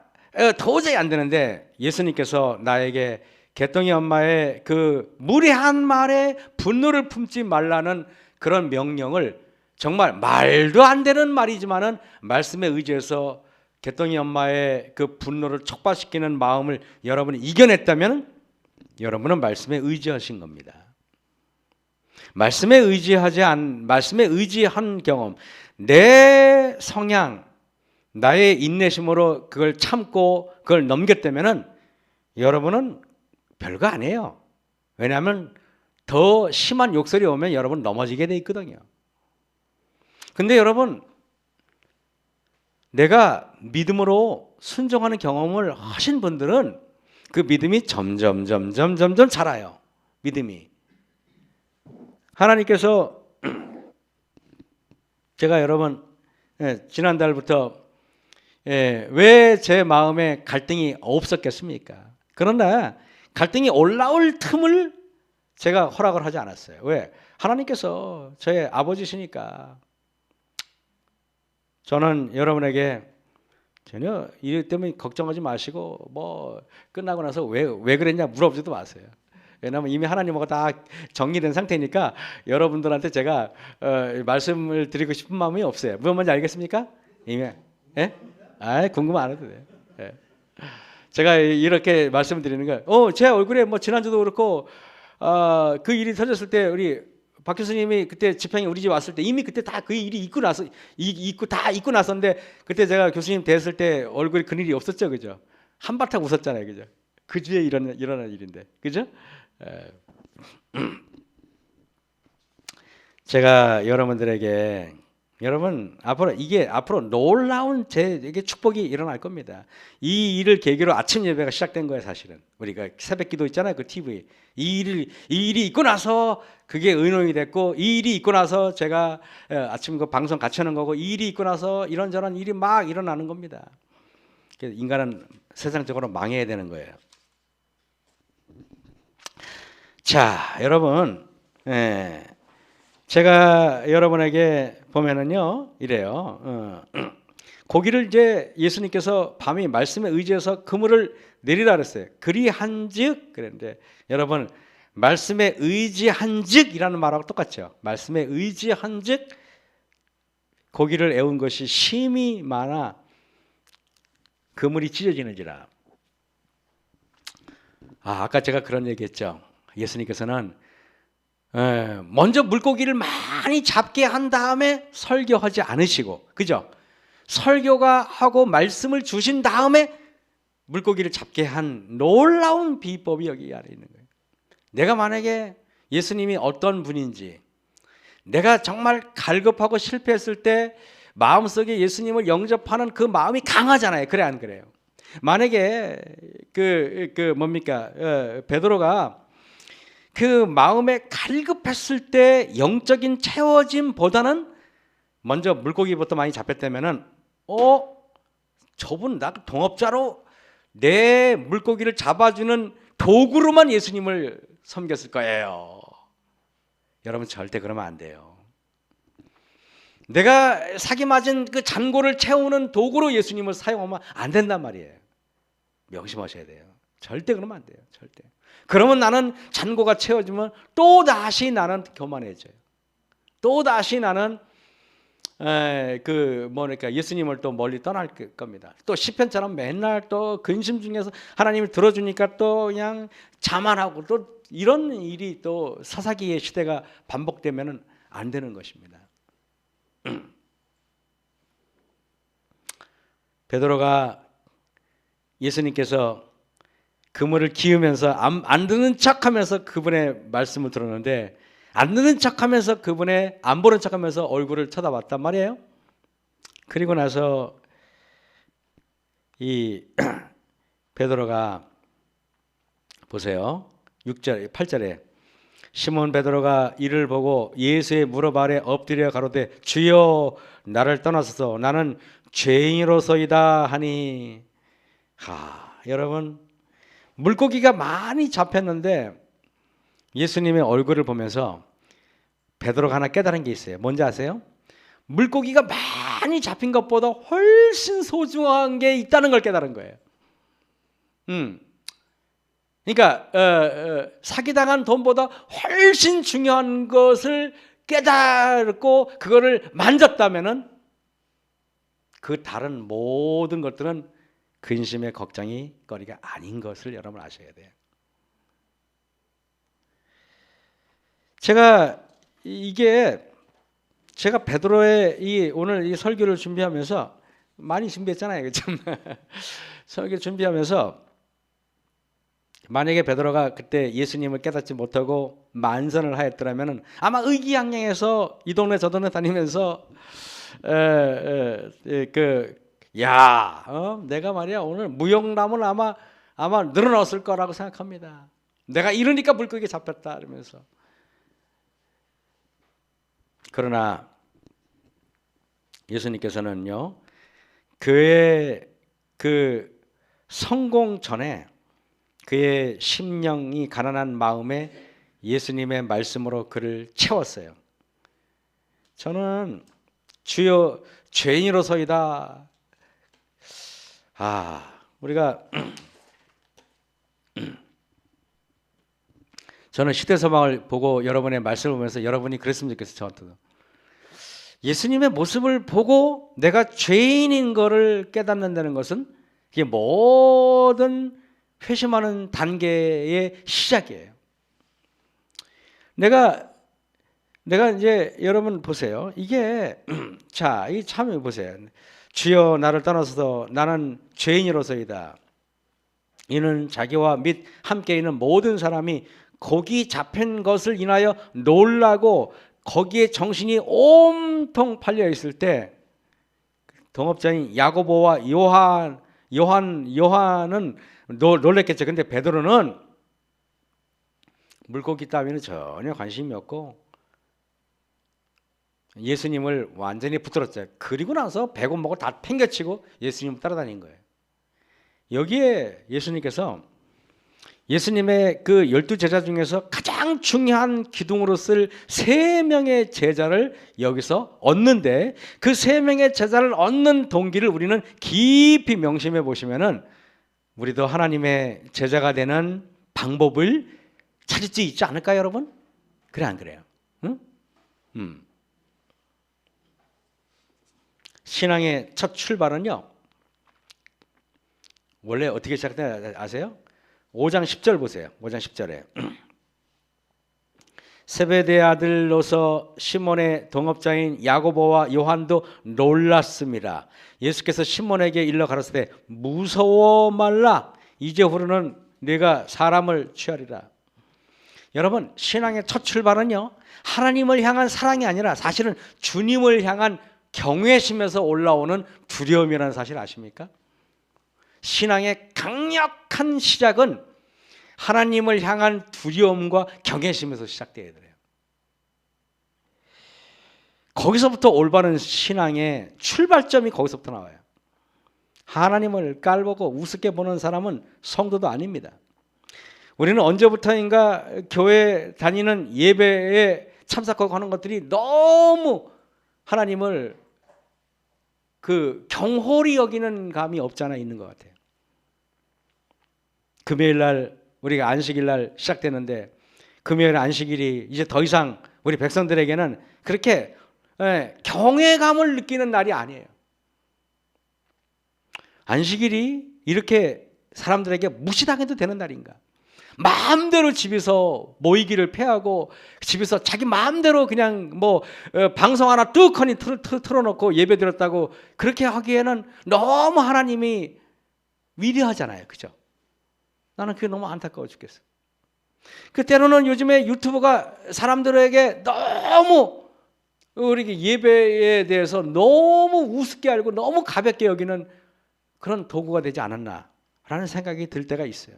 도저히 안 되는데 예수님께서 나에게 개똥이 엄마의 그 무례한 말에 분노를 품지 말라는 그런 명령을, 정말 말도 안 되는 말이지만은 말씀에 의지해서 개똥이 엄마의 그 분노를 촉발시키는 마음을 여러분이 이겨냈다면 여러분은 말씀에 의지하신 겁니다. 말씀에 의지한 경험, 내 성향, 나의 인내심으로 그걸 참고 그걸 넘겼다면은 여러분은 별거 아니에요. 왜냐하면 더 심한 욕설이 오면 여러분 넘어지게 돼 있거든요. 근데 여러분, 내가 믿음으로 순종하는 경험을 하신 분들은 그 믿음이 점점 자라요. 믿음이. 하나님께서 제가 여러분 지난달부터 왜 제 마음에 갈등이 없었겠습니까? 그러나 갈등이 올라올 틈을 제가 허락을 하지 않았어요. 왜? 하나님께서 저의 아버지시니까. 저는 여러분에게 전혀 일 때문에 걱정하지 마시고 뭐 끝나고 나서 왜 그랬냐 물어보지도 마세요. 왜냐하면 이미 하나님하고 다 정리된 상태니까 여러분들한테 제가 말씀을 드리고 싶은 마음이 없어요. 무슨 말인지 알겠습니까? 이미 궁금 안 해도 돼요. 예. 제가 이렇게 말씀을 드리는 거예요. 제 얼굴에 뭐 지난주도 그렇고 그 일이 터졌을 때 우리 박 교수님이 그때 집행에 우리 집 왔을 때 이미 그때 다 그 일이 있고 나섰는데 그때 제가 교수님 대했을 때 얼굴에 그 일이 없었죠, 그죠? 한바탕 웃었잖아요, 그죠? 그 주에 일어난 일인데, 그죠? 제가 여러분들에게 여러분 앞으로 놀라운 이게 축복이 일어날 겁니다. 이 일을 계기로 아침 예배가 시작된 거예요, 사실은. 우리가 새벽기도 있잖아요, 그 TV. 이 일이 있고 나서 그게 의논이 됐고, 이 일이 있고 나서 제가 아침 그 방송 같이 하는 거고, 이 일이 있고 나서 이런저런 일이 막 일어나는 겁니다. 인간은 세상적으로 망해야 되는 거예요. 자, 여러분, 제가 여러분에게 보면은요 이래요. 고기를 이제 예수님께서 밤이 말씀에 의지해서 그물을 내리라 그랬어요. 그리한즉 그랬는데, 여러분 말씀에 의지한즉이라는 말하고 똑같죠. 말씀에 의지한즉 고기를 애운 것이 심히 많아 그물이 찢어지는지라. 아까 제가 그런 얘기했죠. 예수님께서는 먼저 물고기를 많이 잡게 한 다음에 설교하지 않으시고, 그죠? 설교가 하고 말씀을 주신 다음에 물고기를 잡게 한 놀라운 비법이 여기 안에 있는 거예요. 내가 만약에 예수님이 어떤 분인지, 내가 정말 갈급하고 실패했을 때 마음속에 예수님을 영접하는 그 마음이 강하잖아요. 그래 안 그래요? 만약에 베드로가 그 마음에 갈급했을 때 영적인 채워짐보다는 먼저 물고기부터 많이 잡혔다면은 저분 나 동업자로 내 물고기를 잡아주는 도구로만 예수님을 섬겼을 거예요. 여러분 절대 그러면 안 돼요. 내가 사기 맞은 그 잔고를 채우는 도구로 예수님을 사용하면 안 된단 말이에요. 명심하셔야 돼요. 절대 그러면 안 돼요. 절대. 그러면 나는 잔고가 채워지면 또 다시 나는 교만해져요. 또 다시 나는 예수님을 또 멀리 떠날 겁니다. 또 시편처럼 맨날 또 근심 중에서 하나님을 들어주니까 또 그냥 자만하고 또 이런 일이 또 사사기의 시대가 반복되면은 안 되는 것입니다. 베드로가 예수님께서 그물을 기으면서 안 듣는 척하면서 그분의 말씀을 들었는데 안 듣는 척하면서 그분의 안 보는 척하면서 얼굴을 쳐다봤단 말이에요. 그리고 나서 이 베드로가 보세요. 6절 8절에 시몬 베드로가 이를 보고 예수의 무릎 아래 엎드려 가로되 주여 나를 떠나소서 나는 죄인으로서이다 하니. 여러분 물고기가 많이 잡혔는데 예수님의 얼굴을 보면서 베드로가 하나 깨달은 게 있어요. 뭔지 아세요? 물고기가 많이 잡힌 것보다 훨씬 소중한 게 있다는 걸 깨달은 거예요. 그러니까 사기당한 돈보다 훨씬 중요한 것을 깨달고 그거를 만졌다면은 그 다른 모든 것들은 근심의 걱정이 거리가 아닌 것을 여러분 아셔야 돼요. 제가 베드로의 오늘 이 설교를 준비하면서 많이 준비했잖아요. 그렇죠? 설교 준비하면서 만약에 베드로가 그때 예수님을 깨닫지 못하고 만선을 하였더라면 아마 의기양양해서 이 동네 저 동네 다니면서 내가 말이야 오늘 무용담을 아마 늘어났을 거라고 생각합니다. 내가 이러니까 물고기 잡혔다 이러면서. 그러나 예수님께서는요 그의 그 성공 전에 그의 심령이 가난한 마음에 예수님의 말씀으로 그를 채웠어요. 저는 주여 죄인으로서이다. 우리가 저는 시대서방을 보고 여러분의 말씀을 보면서 여러분이 그랬으면 좋겠어요. 저한테도 예수님의 모습을 보고 내가 죄인인 것을 깨닫는다는 것은 이게 모든 회심하는 단계의 시작이에요. 내가 이제 여러분 보세요. 이게 이 참여 보세요. 주여 나를 떠나서서 나는 죄인으로서이다. 이는 자기와 및 함께 있는 모든 사람이 거기 잡힌 것을 인하여 놀라고 거기에 정신이 온통 팔려 있을 때 동업자인 야고보와 요한은 놀랬겠죠. 근데 베드로는 물고기 따위는 전혀 관심이 없고 예수님을 완전히 붙들었죠. 그리고 나서 배고목을 다 팽개치고 예수님을 따라다닌 거예요. 여기에 예수님께서 예수님의 그 12제자 중에서 가장 중요한 기둥으로 쓸 3명의 제자를 여기서 얻는데 그 3명의 제자를 얻는 동기를 우리는 깊이 명심해 보시면은 우리도 하나님의 제자가 되는 방법을 찾을 수 있지 않을까요, 여러분? 그래 안 그래요? 응? 신앙의 첫 출발은요. 원래 어떻게 시작되나 아세요? 5장 10절 보세요. 5장 10절에 세베대의 아들로서 시몬의 동업자인 야고보와 요한도 놀랐습니다. 예수께서 시몬에게 일러 가라사대 무서워 말라. 이제후로는 네가 사람을 취하리라. 여러분 신앙의 첫 출발은요 하나님을 향한 사랑이 아니라 사실은 주님을 향한 경외심에서 올라오는 두려움이라는 사실 아십니까? 신앙의 강력한 시작은 하나님을 향한 두려움과 경외심에서 시작돼야 돼요. 거기서부터 올바른 신앙의 출발점이 거기서부터 나와요. 하나님을 깔보고 우습게 보는 사람은 성도도 아닙니다. 우리는 언제부터인가 교회 다니는 예배에 참석하고 하는 것들이 너무 하나님을 경홀히 여기는 감이 없잖아 있는 것 같아요. 금요일 날 우리가 안식일 날 시작되는데 금요일 안식일이 이제 더 이상 우리 백성들에게는 그렇게 경외감을 느끼는 날이 아니에요. 안식일이 이렇게 사람들에게 무시당해도 되는 날인가? 마음대로 집에서 모이기를 패하고 집에서 자기 마음대로 그냥 뭐 방송 하나 뚝하니 틀어놓고 예배 드렸다고 그렇게 하기에는 너무 하나님이 위대하잖아요. 그죠? 나는 그게 너무 안타까워 죽겠어. 그 때로는 요즘에 유튜브가 사람들에게 너무 우리 예배에 대해서 너무 우습게 알고 너무 가볍게 여기는 그런 도구가 되지 않았나라는 생각이 들 때가 있어요.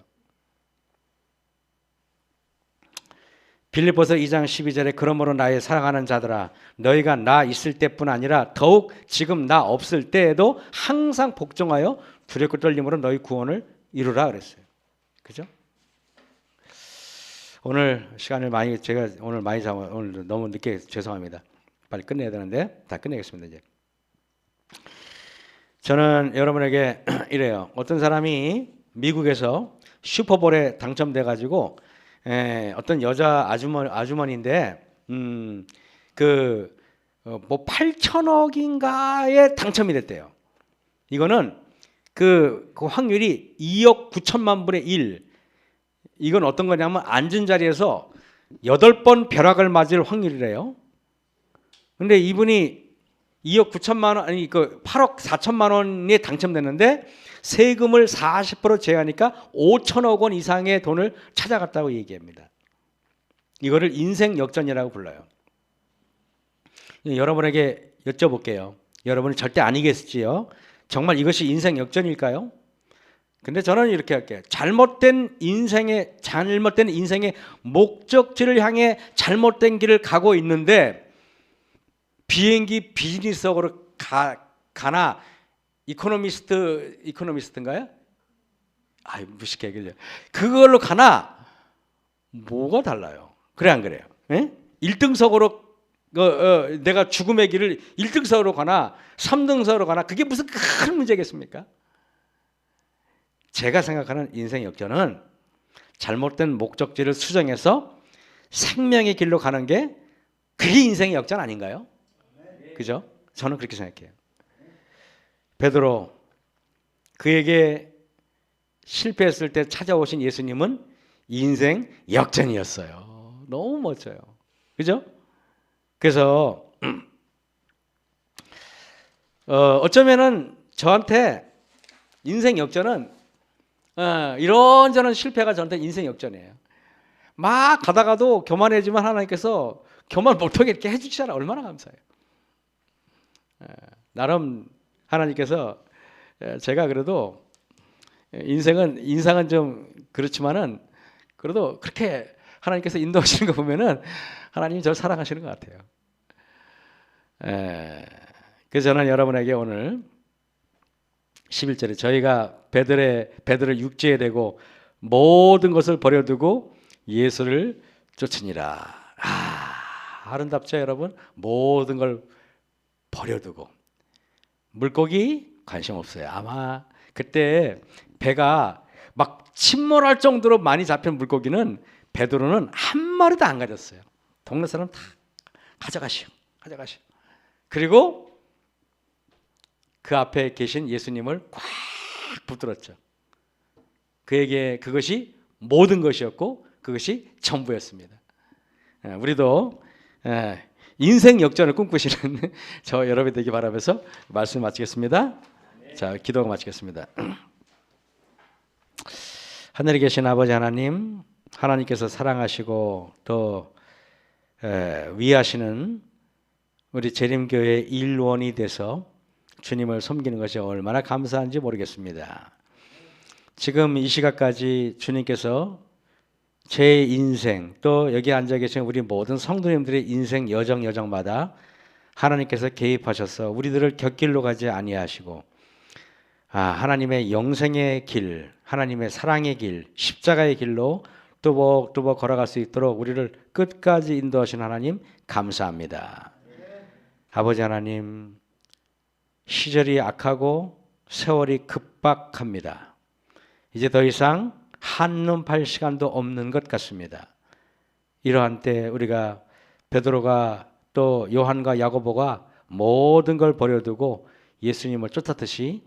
빌립보서 2장 12절에 그러므로 나의 사랑하는 자들아 너희가 나 있을 때뿐 아니라 더욱 지금 나 없을 때에도 항상 복종하여 두렵고 떨림으로 너희 구원을 이루라 그랬어요. 그죠? 오늘 시간을 많이 제가 오늘 많이 오늘 너무 늦게 죄송합니다. 빨리 끝내야 되는데 다 끝내겠습니다. 이제 저는 여러분에게 이래요. 어떤 사람이 미국에서 슈퍼볼에 당첨돼 가지고 어떤 여자 아주머니인데 뭐 8천억인가에 당첨이 됐대요. 이거는 그 확률이 2억 9천만 분의 1. 이건 어떤 거냐면 앉은 자리에서 8번 벼락을 맞을 확률이래요. 근데 이분이 2억 9천만 원 아니 그 8억 4천만 원에 당첨됐는데 세금을 40% 제하니까 5천억 원 이상의 돈을 찾아갔다고 얘기합니다. 이거를 인생 역전이라고 불러요. 여러분에게 여쭤볼게요. 여러분이 절대 아니겠지요? 정말 이것이 인생 역전일까요? 근데 저는 이렇게 할게요. 잘못된 인생의 목적지를 향해 잘못된 길을 가고 있는데 비행기 비즈니스석으로 가나 이코노미스트인가요? 무식해 그죠? 그걸로 가나 뭐가 달라요? 그래 안 그래요? 1등석으로 내가 죽음의 길을 1등석으로 가나 3등석으로 가나 그게 무슨 큰 문제겠습니까? 제가 생각하는 인생 역전은 잘못된 목적지를 수정해서 생명의 길로 가는 게 그게 인생의 역전 아닌가요? 그죠? 저는 그렇게 생각해요. 베드로 그에게 실패했을 때 찾아오신 예수님은 인생 역전이었어요. 너무 멋져요. 그죠? 그래서 어쩌면은 저한테 인생 역전은 이런저런 실패가 저한테 인생 역전이에요. 막 가다가도 교만해지만 하나님께서 교만 못하게 이렇게 해주시잖아요. 얼마나 감사해요. 나름 하나님께서 제가 그래도 인상은 좀 그렇지만은 그래도 그렇게 하나님께서 인도하시는 거 보면은 하나님이 저를 사랑하시는 것 같아요. 그래서 저는 여러분에게 오늘 11절에 저희가 베드로의 육지에 대고 모든 것을 버려두고 예수를 쫓으니라. 아름답죠 여러분? 모든 걸 버려두고 물고기 관심 없어요. 아마 그때 배가 막 침몰할 정도로 많이 잡힌 물고기는 베드로는 한 마리도 안 가졌어요. 동네 사람 다 가져가시오. 그리고 그 앞에 계신 예수님을 꽉 붙들었죠. 그에게 그것이 모든 것이었고 그것이 전부였습니다. 우리도 인생 역전을 꿈꾸시는 저 여러분 되기 바라면서 말씀 마치겠습니다. 자, 기도가 마치겠습니다. 하늘에 계신 아버지 하나님, 하나님께서 사랑하시고 또 위하시는 우리 재림교회 일원이 돼서 주님을 섬기는 것이 얼마나 감사한지 모르겠습니다. 지금 이 시각까지 주님께서 제 인생 또 여기 앉아 계신 우리 모든 성도님들의 인생 여정마다 하나님께서 개입하셔서 우리들을 곁길로 가지 아니하시고 하나님의 영생의 길, 하나님의 사랑의 길, 십자가의 길로 뚜벅뚜벅 걸어갈 수 있도록 우리를 끝까지 인도하신 하나님 감사합니다. 아버지 하나님, 시절이 악하고 세월이 급박합니다. 이제 더 이상 한눈 팔 시간도 없는 것 같습니다. 이러한 때 우리가 베드로가 또 요한과 야고보가 모든 걸 버려두고 예수님을 쫓았듯이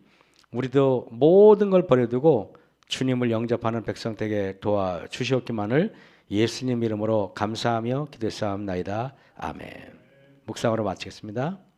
우리도 모든 걸 버려두고 주님을 영접하는 백성 되게 도와 주시옵기만을 예수님 이름으로 감사하며 기도했사옵나이다. 아멘. 묵상으로 마치겠습니다.